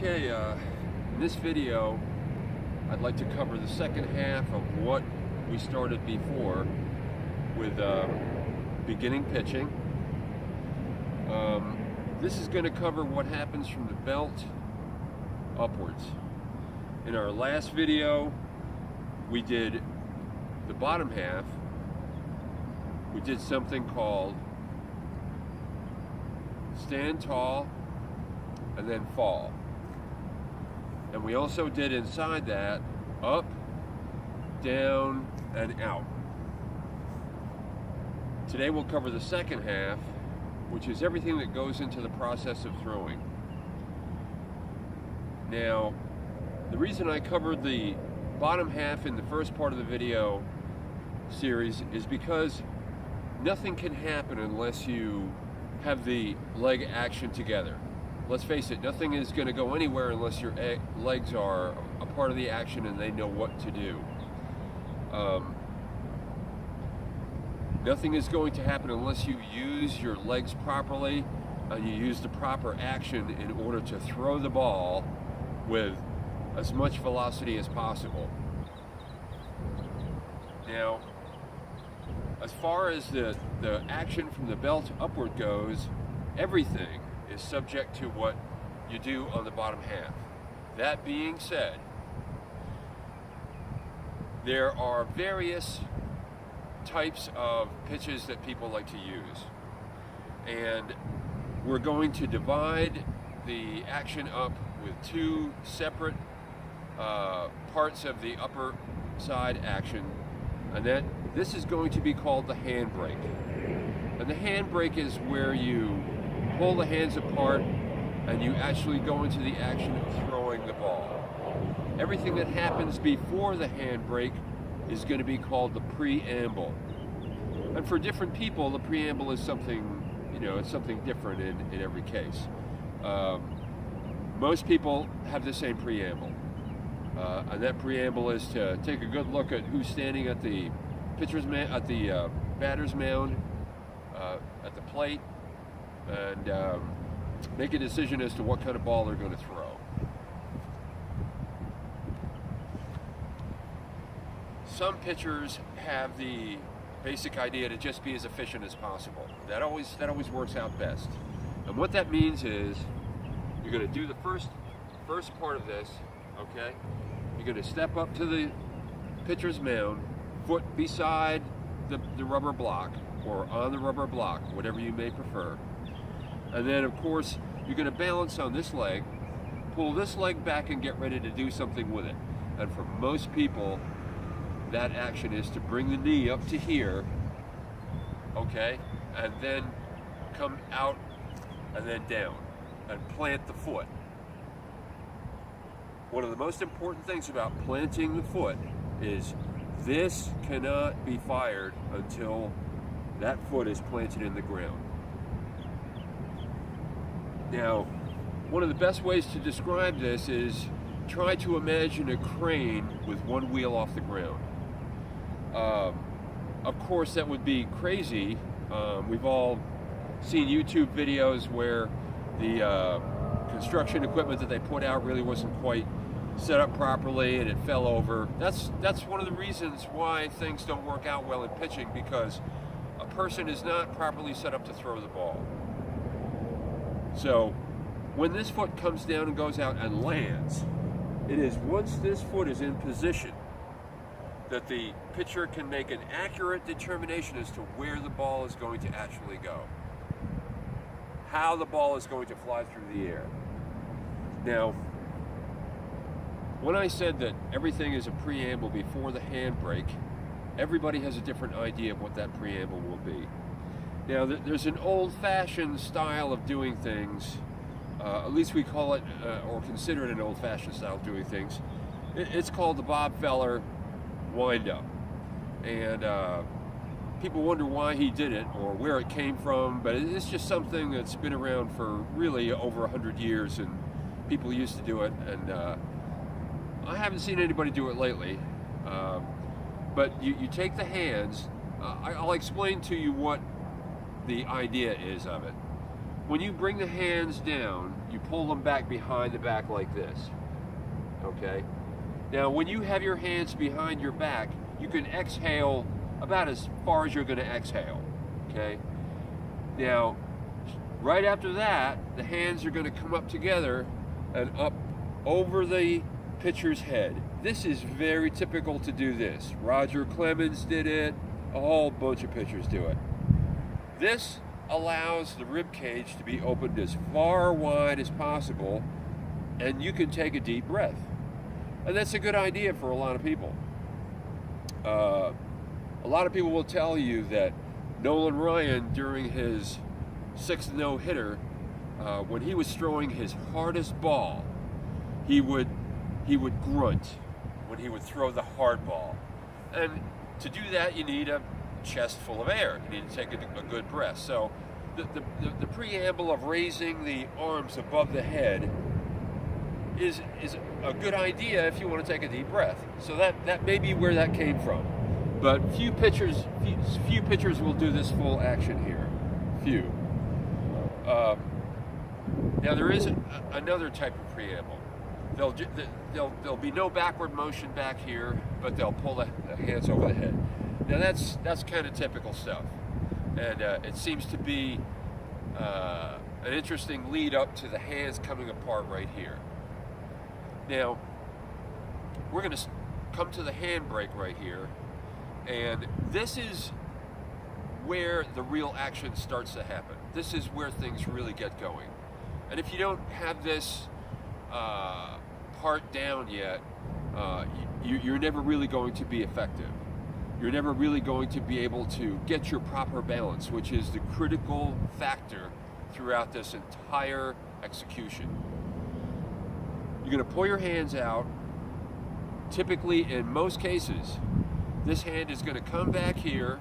Okay, in this video, I'd like to cover the second half of what we started before with beginning pitching. This is going to cover what happens from the belt upwards. In our last video, we did the bottom half. We did something called stand tall and then fall. And we also did inside that up, down, and out. Today we'll cover the second half, which is everything that goes into the process of throwing. Now, the reason I covered the bottom half in the first part of the video series is because nothing can happen unless you have the leg action together. Let's face it, nothing is going to go anywhere unless your legs are a part of the action and they know what to do. Nothing is going to happen unless you use your legs properly and you use the proper action in order to throw the ball with as much velocity as possible. Now, as far as the action from the belt upward goes, everything is subject to what you do on the bottom half. That being said, there are various types of pitches that people like to use, and we're going to divide the action up with two separate parts of the upper side action, and this is going to be called the handbrake. And the handbrake is where you pull the hands apart and you actually go into the action of throwing the ball. Everything that happens before the handbrake is going to be called the preamble. And for different people, the preamble is something, it's something different in every case. Most people have the same preamble. And that preamble is to take a good look at who's standing at the batter's mound, at the plate, and make a decision as to what kind of ball they're going to throw. Some pitchers have the basic idea to just be as efficient as possible. That always works out best. And what that means is you're going to do the first part of this, okay? You're going to step up to the pitcher's mound, foot beside the rubber block or on the rubber block, whatever you may prefer. And then, of course, you're going to balance on this leg, pull this leg back and get ready to do something with it. And for most people, that action is to bring the knee up to here, okay, and then come out and then down and plant the foot. One of the most important things about planting the foot is this cannot be fired until that foot is planted in the ground. Now, one of the best ways to describe this is try to imagine a crane with one wheel off the ground. Of course, that would be crazy. We've all seen YouTube videos where the construction equipment that they put out really wasn't quite set up properly and it fell over. That's one of the reasons why things don't work out well in pitching, because a person is not properly set up to throw the ball. So when this foot comes down and goes out and lands, it is once this foot is in position that the pitcher can make an accurate determination as to where the ball is going to actually go, how the ball is going to fly through the air. Now, when I said that everything is a preamble before the handbrake, everybody has a different idea of what that preamble will be. Now, there's an old-fashioned style of doing things, at least we call it, or consider it an old-fashioned style of doing things. It's called the Bob Feller wind-up. And people wonder why he did it or where it came from, but it's just something that's been around for really over 100 years, and people used to do it, and I haven't seen anybody do it lately. But you take the hands, I'll explain to you what the idea is of it. when you bring the hands down, you pull them back behind the back like this, okay? Now, when you have your hands behind your back, you can exhale about as far as you're gonna exhale, okay? Now, right after that, the hands are gonna come up together and up over the pitcher's head. This is very typical to do this. Roger Clemens did it, a whole bunch of pitchers do it. This allows the rib cage to be opened as far wide as possible, and you can take a deep breath. And that's a good idea for a lot of people. A lot of people will tell you that Nolan Ryan, during his 6th no-hitter, when he was throwing his hardest ball, he would grunt when he would throw the hard ball. And to do that, you need a chest full of air. You need to take a good breath. So the preamble of raising the arms above the head is a good idea if you want to take a deep breath. So that may be where that came from. But few pitchers will do this full action here. Few. Now there is another type of preamble. There'll be no backward motion back here, but they'll pull the hands over the head. Now that's kind of typical stuff, and it seems to be an interesting lead up to the hands coming apart right here. Now we're going to come to the handbrake right here, and this is where the real action starts to happen. This is where things really get going. And if you don't have this part down yet, you're never really going to be effective. You're never really going to be able to get your proper balance, which is the critical factor throughout this entire execution. You're going to pull your hands out. Typically, in most cases, this hand is going to come back here,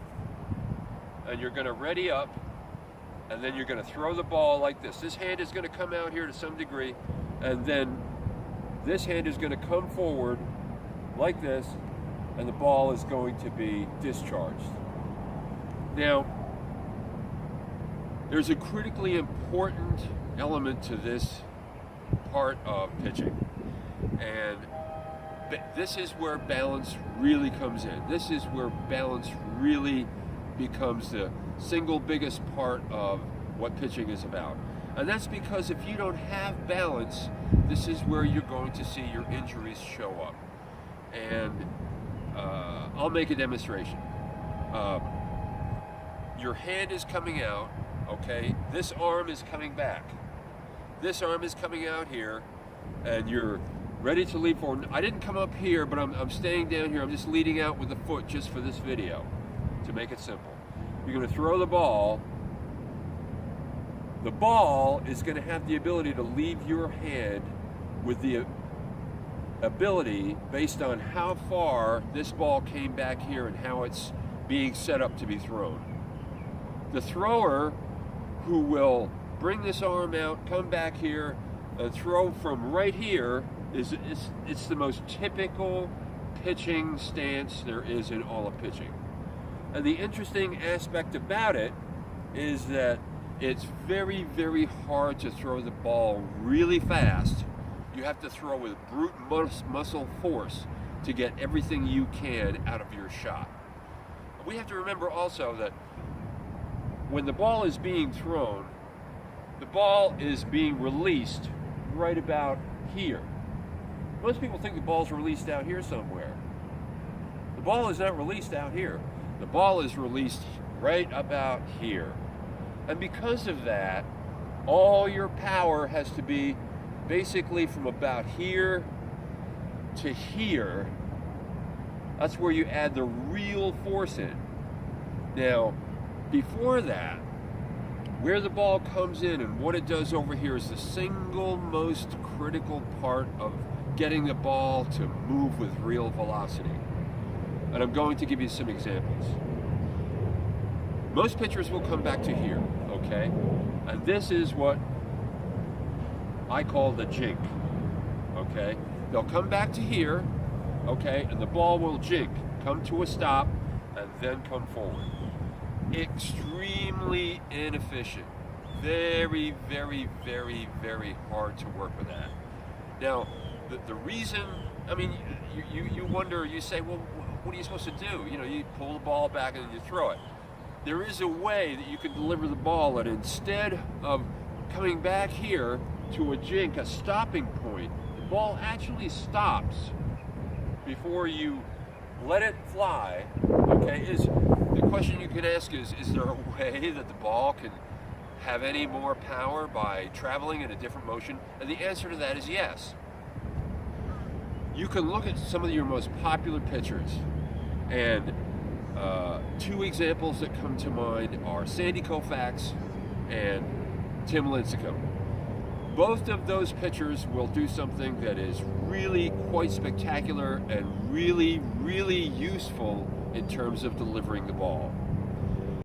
and you're going to ready up, and then you're going to throw the ball like this. This hand is going to come out here to some degree, and then this hand is going to come forward like this, and the ball is going to be discharged. Now, there's a critically important element to this part of pitching, and this is where balance really comes in. This is where balance really becomes the single biggest part of what pitching is about. And that's because if you don't have balance, this is where you're going to see your injuries show up. And I'll make a demonstration. Your hand is coming out, okay? This arm is coming back. This arm is coming out here, and you're ready to lead forward. I didn't come up here, but I'm staying down here. I'm just leading out with the foot just for this video, to make it simple. You're going to throw the ball. The ball is going to have the ability to leave your hand with the ability based on how far this ball came back here and how it's being set up to be thrown. The thrower who will bring this arm out, come back here, and throw from right here it's the most typical pitching stance there is in all of pitching. And the interesting aspect about it is that it's very, very hard to throw the ball really fast. You have to throw with brute muscle force to get everything you can out of your shot. We have to remember also that when the ball is being thrown, the ball is being released right about here. Most people think the ball's released out here somewhere. The ball is not released out here. The ball is released right about here. And because of that, all your power has to be basically from about here to here. That's where you add the real force in. Now, before that, where the ball comes in and what it does over here is the single most critical part of getting the ball to move with real velocity. And I'm going to give you some examples. Most pitchers will come back to here, okay? And this is what I call the jink, okay? They'll come back to here, okay, and the ball will jink, come to a stop, and then come forward. Extremely inefficient. very, very, very, very hard to work with that. Now, the reason, I mean, you wonder, you say, well, what are you supposed to do? You know, you pull the ball back and you throw it. There is a way that you can deliver the ball, and instead of coming back here to a jink, a stopping point, the ball actually stops before you let it fly. Okay, the question you can ask is there a way that the ball can have any more power by traveling in a different motion? And the answer to that is yes. You can look at some of your most popular pitchers, and two examples that come to mind are Sandy Koufax and Tim Lincecum. Both of those pitchers will do something that is really quite spectacular and really, really useful in terms of delivering the ball.